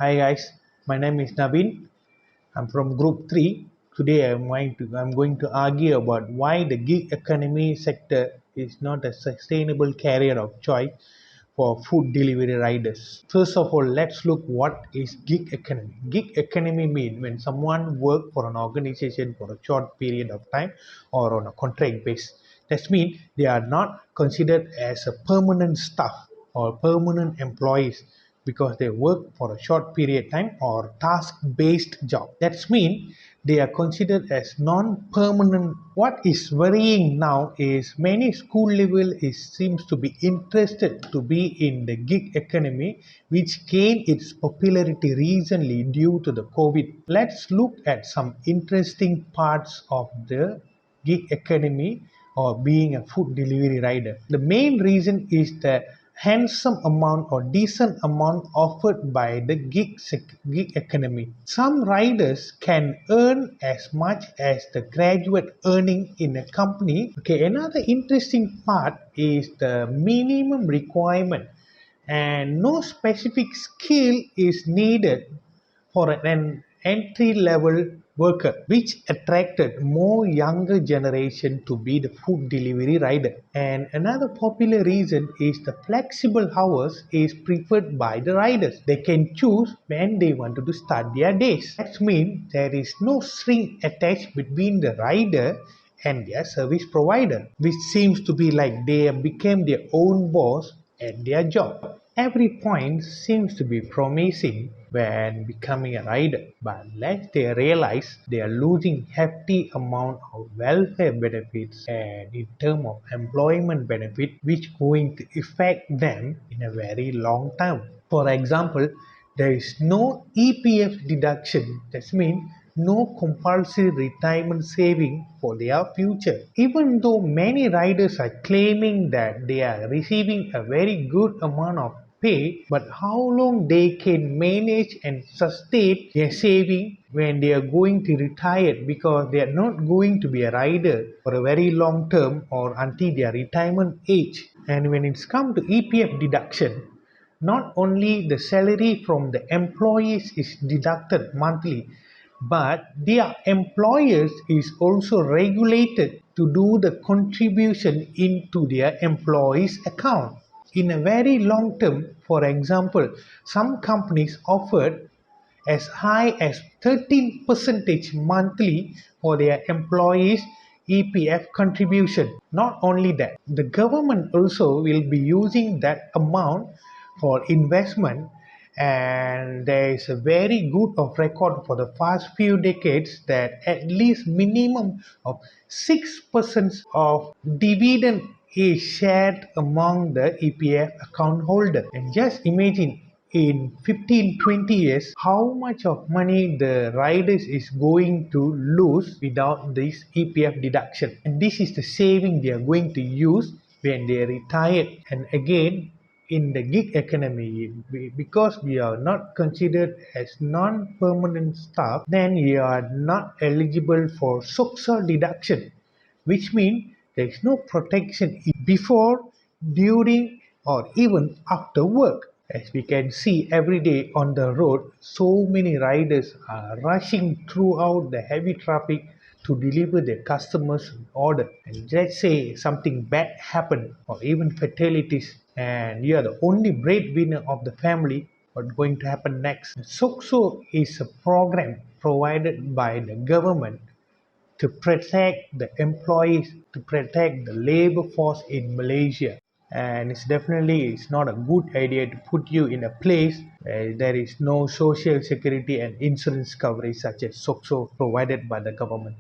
Hi guys, my name is Naveen. I'm from Group 3. Today I'm going to argue about why the gig economy sector is not a sustainable career of choice for food delivery riders. First of all, let's look what is gig economy. Gig economy means when someone work for an organization for a short period of time or on a contract base. That means they are not considered as a permanent staff or permanent employees because they work for a short period time or task based job. That means they are considered as non-permanent. What is worrying now is many school level seems to be interested to be in the gig economy, which gained its popularity recently due to the COVID. Let's look at some interesting parts of the gig economy or being a food delivery rider. The main reason is the handsome amount or decent amount offered by the gig economy. Some riders can earn as much as the graduate earning in a company. Okay, another interesting part is the minimum requirement and no specific skill is needed for an entry-level worker, which attracted more younger generation to be the food delivery rider. And another popular reason is the flexible hours is preferred by the riders. They can choose when they wanted to start their days. That means there is no string attached between the rider and their service provider, which seems to be like they became their own boss at their job. Every point seems to be promising when becoming a rider, but unless they realize they are losing hefty amount of welfare benefits and in terms of employment benefit which going to affect them in a very long term. For example, there is no EPF deduction. That means no compulsory retirement saving for their future. Even though many riders are claiming that they are receiving a very good amount of pay, but how long they can manage and sustain their saving when they are going to retire, because they are not going to be a rider for a very long term or until their retirement age. And when it's come to EPF deduction, not only the salary from the employees is deducted monthly, but their employers is also regulated to do the contribution into their employees account. In a very long term, for example, some companies offered as high as 13 percentage monthly for their employees EPF contribution. Not only that, the government also will be using that amount for investment, and there is a very good of record for the past few decades that at least minimum of 6% of dividend is shared among the EPF account holder. And just imagine in 15-20 years how much of money the riders is going to lose without this EPF deduction. And this is the saving they are going to use when they retire. And again, in the gig economy, because we are not considered as non-permanent staff, then we are not eligible for social deduction, which means there is no protection before, during, or even after work. As we can see every day on the road, so many riders are rushing throughout the heavy traffic to deliver their customers' order. And let's say something bad happened or even fatalities, and you are the only breadwinner of the family. What's going to happen next? SOXO is a program provided by the government to protect the employees, to protect the labor force in Malaysia. And it's not a good idea to put you in a place where there is no social security and insurance coverage such as SOXO provided by the government.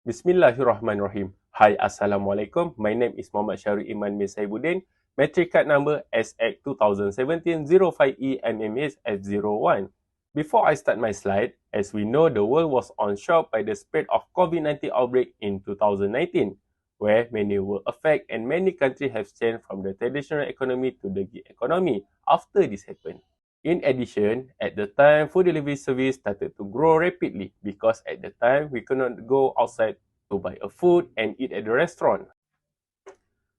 Bismillahirrahmanirrahim. Hi, Assalamualaikum. My name is Muhammad Syarul Iman bin Saibuddin. Metric card number SX 2017-05EMMS-01. Before I start my slide, as we know, the world was on shock by the spread of COVID-19 outbreak in 2019, where many were affected and many countries have changed from the traditional economy to the gig economy after this happened. In addition, at the time, food delivery service started to grow rapidly because at the time, we could not go outside to buy a food and eat at the restaurant.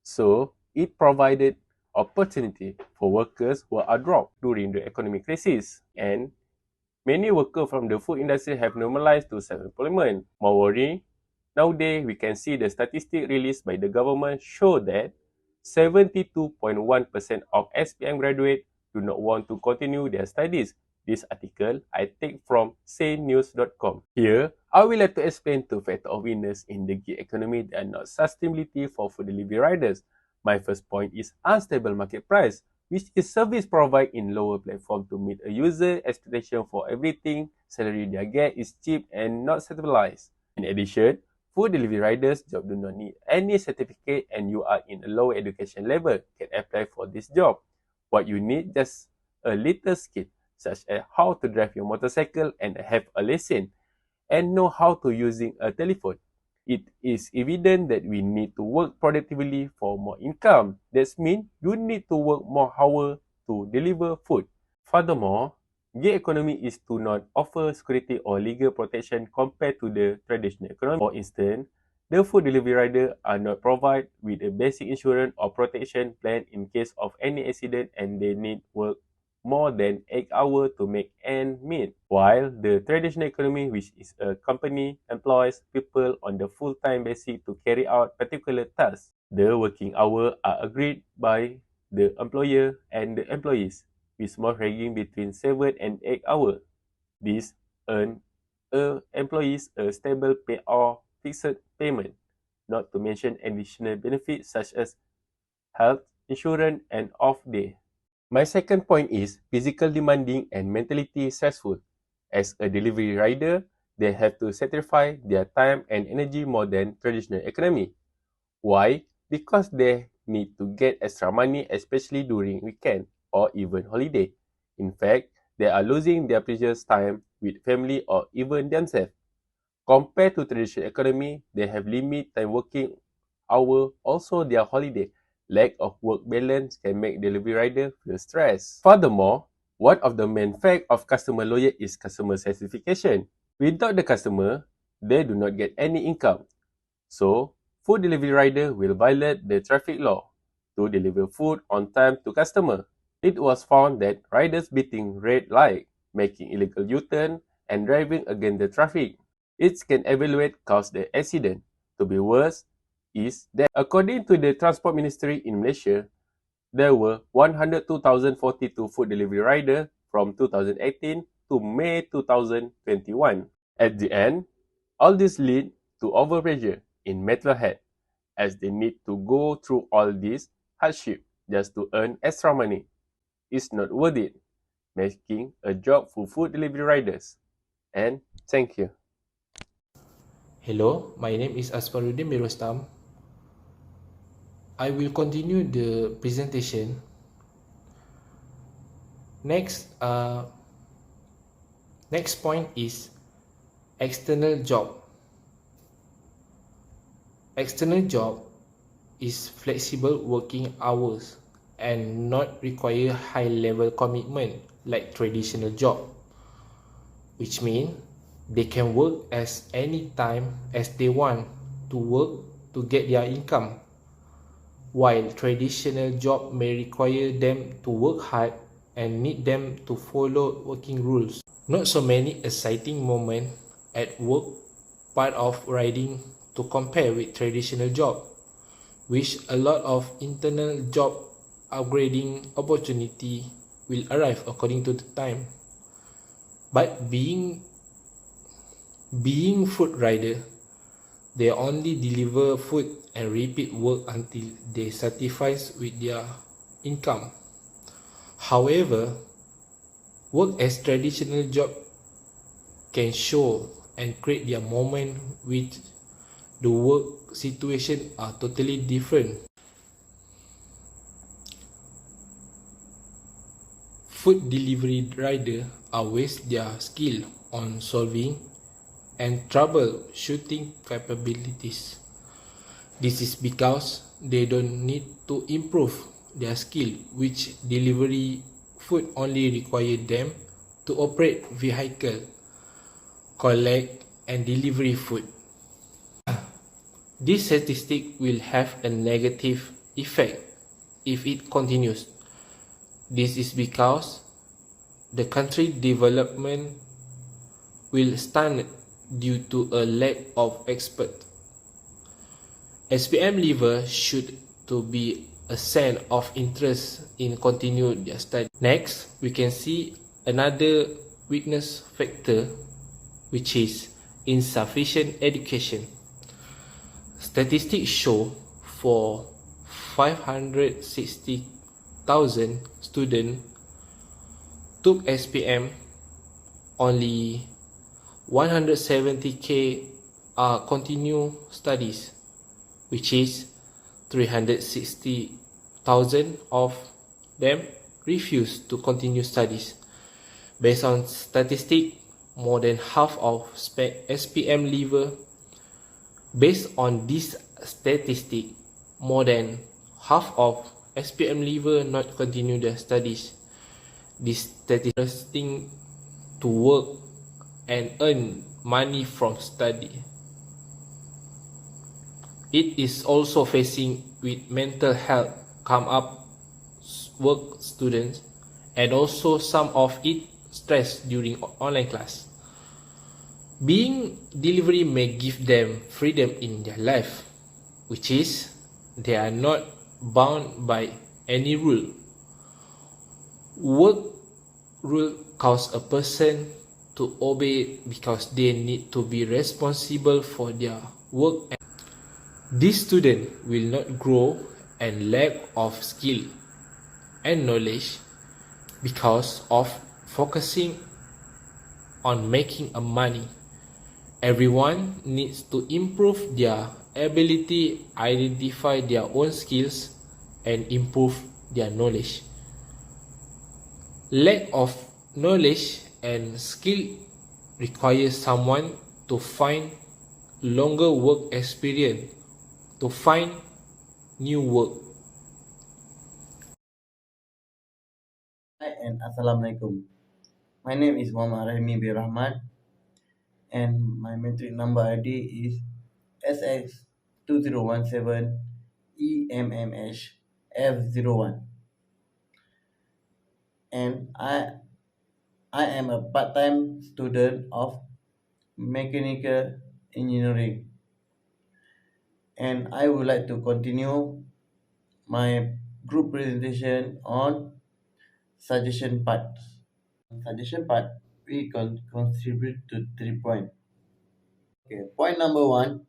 So, it provided opportunity for workers who are dropped during the economic crisis. And many workers from the food industry have normalized to self-employment. More worrying, nowadays we can see the statistics released by the government show that 72.1% of SPM graduates do not want to continue their studies. This article I take from saynews.com. Here, I will like to explain two factors of weakness in the gig economy that are not sustainability for food delivery riders. My first point is unstable market price, which is service provided in lower platform to meet a user expectation for everything. Salary they get is cheap and not stabilized. In addition, food delivery riders job do not need any certificate and you are in a low education level can apply for this job. What you need just a little skill such as how to drive your motorcycle and have a lesson and know how to using a telephone. It is evident that we need to work productively for more income. That means you need to work more hours to deliver food. Furthermore, gig economy is to not offer security or legal protection compared to the traditional economy. For instance, the food delivery rider are not provided with a basic insurance or protection plan in case of any accident and they need work more than 8 hours to make ends meet. While the traditional economy, which is a company, employs people on the full-time basis to carry out particular tasks. The working hours are agreed by the employer and the employees, with small ranging between 7 and 8 hours. This earn employees a stable pay or fixed payment, not to mention additional benefits such as health insurance and off day. My second point is physical demanding and mentally stressful. As a delivery rider, they have to sacrifice their time and energy more than traditional economy. Why? Because they need to get extra money, especially during weekend or even holiday. In fact, they are losing their precious time with family or even themselves. Compared to traditional economy, they have limited time working hour, also their holiday. Lack of work balance can make delivery rider feel stressed. Furthermore, one of the main facts of customer loyalty is customer satisfaction. Without the customer, they do not get any income. So, food delivery rider will violate the traffic law to deliver food on time to customer. It was found that riders beating red light, making illegal U-turn, and driving against the traffic. It can evaluate cause the accident. To be worse, is that according to the Transport Ministry in Malaysia, there were 102,042 food delivery riders from 2018 to May 2021. At the end, all this lead to overpressure in mental health as they need to go through all this hardship just to earn extra money. It's not worth it, making a job for food delivery riders. And thank you. Hello, my name is Asparuddin Mirostam. I will continue the presentation. Next point is external job. External job is flexible working hours and not require high level commitment like traditional job, which means they can work as any time as they want to work to get their income, while traditional job may require them to work hard and need them to follow working rules. Not so many exciting moments at work, part of riding to compare with traditional job, which a lot of internal job upgrading opportunity will arrive according to the time. But being food rider, they only deliver food and repeat work until they satisfied with their income. However, work as traditional job can show and create their moment which the work situation are totally different. Food delivery rider are waste their skill on solving and troubleshooting capabilities. This is because they don't need to improve their skill, which delivery food only require them to operate vehicle, collect and deliver food. This statistic will have a negative effect if it continues. This is because the country development will stunt due to a lack of experts. SPM leaver should to be a sign of interest in continue their study. Next, we can see another weakness factor, which is insufficient education. Statistics show for 560,000 students took SPM, only 170k are continue studies, which is 360,000 of them refuse to continue studies. Based on statistics, more than half of SPM leaver. Based on this statistic, more than half of SPM leaver not continue their studies. This statistics to work and earn money from study. It is also facing with mental health come up work students, and also some of it stress during online class. Being delivery may give them freedom in their life, which is they are not bound by any rule. Work rule cause a person to obey because they need to be responsible for their work. This student will not grow and lack of skill and knowledge because of focusing on making a money. Everyone needs to improve their ability, identify their own skills, and improve their knowledge. Lack of knowledge and skill requires someone to find longer work experience to find new work. Hi and Assalamualaikum. My name is Muhammad Rahmi bin Rahman and my metric number ID is SX2017 EMMH F01, and I am a part-time student of mechanical engineering, and I would like to continue my group presentation on suggestion part. Suggestion part, we can contribute to 3 points. Okay, point number one,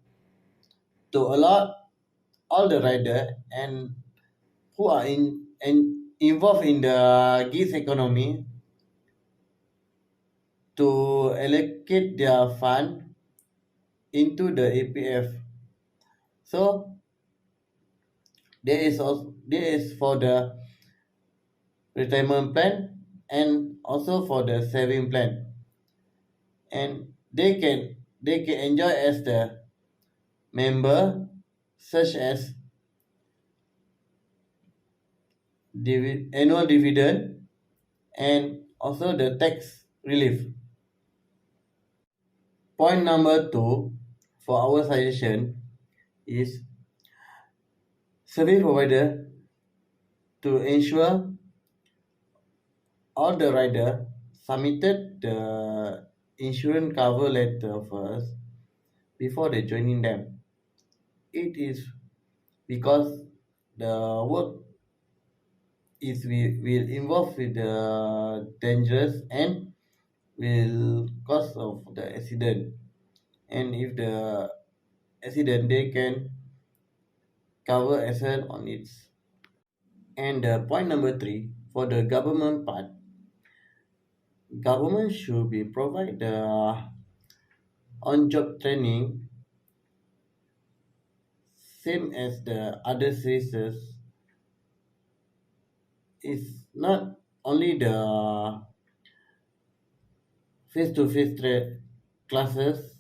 to allow all the rider and who are involved in the gig economy to allocate their fund into the APF. So there is for the retirement plan and also for the saving plan, and they can enjoy as the member, such as annual dividend and also the tax relief. Point number two for our suggestion is service provider to ensure all the rider submitted the insurance cover letter first before they joining them. It is because the work will involve with the dangerous and will cause of the accident, and if the accident they can cover as well on its. And point number three for the government part, government should be provide the on-job training same as the other services. It's not only the face-to-face classes,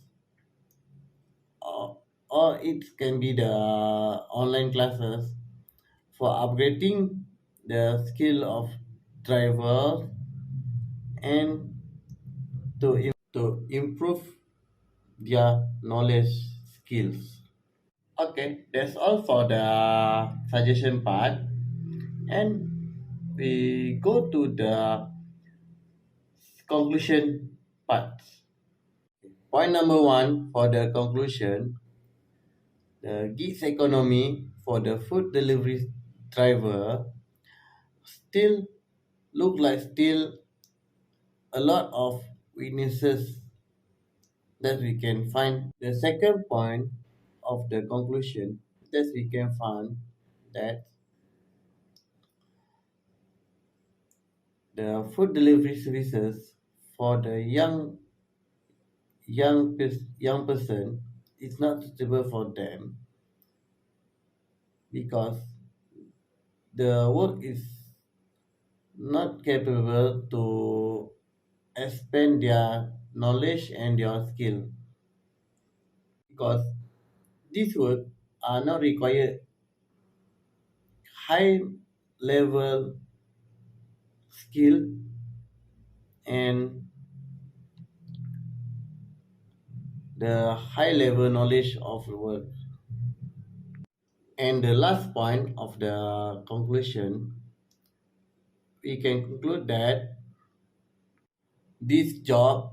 or it can be the online classes for upgrading the skill of drivers and to improve their knowledge skills. Okay, that's all for the suggestion part. And we go to the conclusion part. Point number one for the conclusion, the gigs economy for the food delivery driver still look like still a lot of weaknesses that we can find. The second point of the conclusion that we can find that the food delivery services for the young person is not suitable for them because the work is not capable to expand their knowledge and their skill because these work are not require high level skill and the high level knowledge of the work. And the last point of the conclusion, we can conclude that these jobs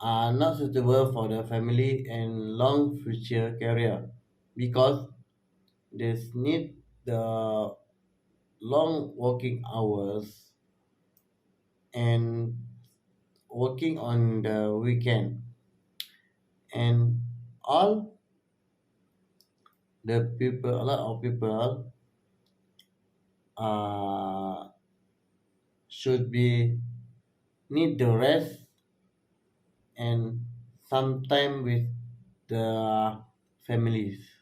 are not suitable for the family and long future career because they need the long working hours and working on the weekend and all the people a lot of people should be need the rest and some time with the families.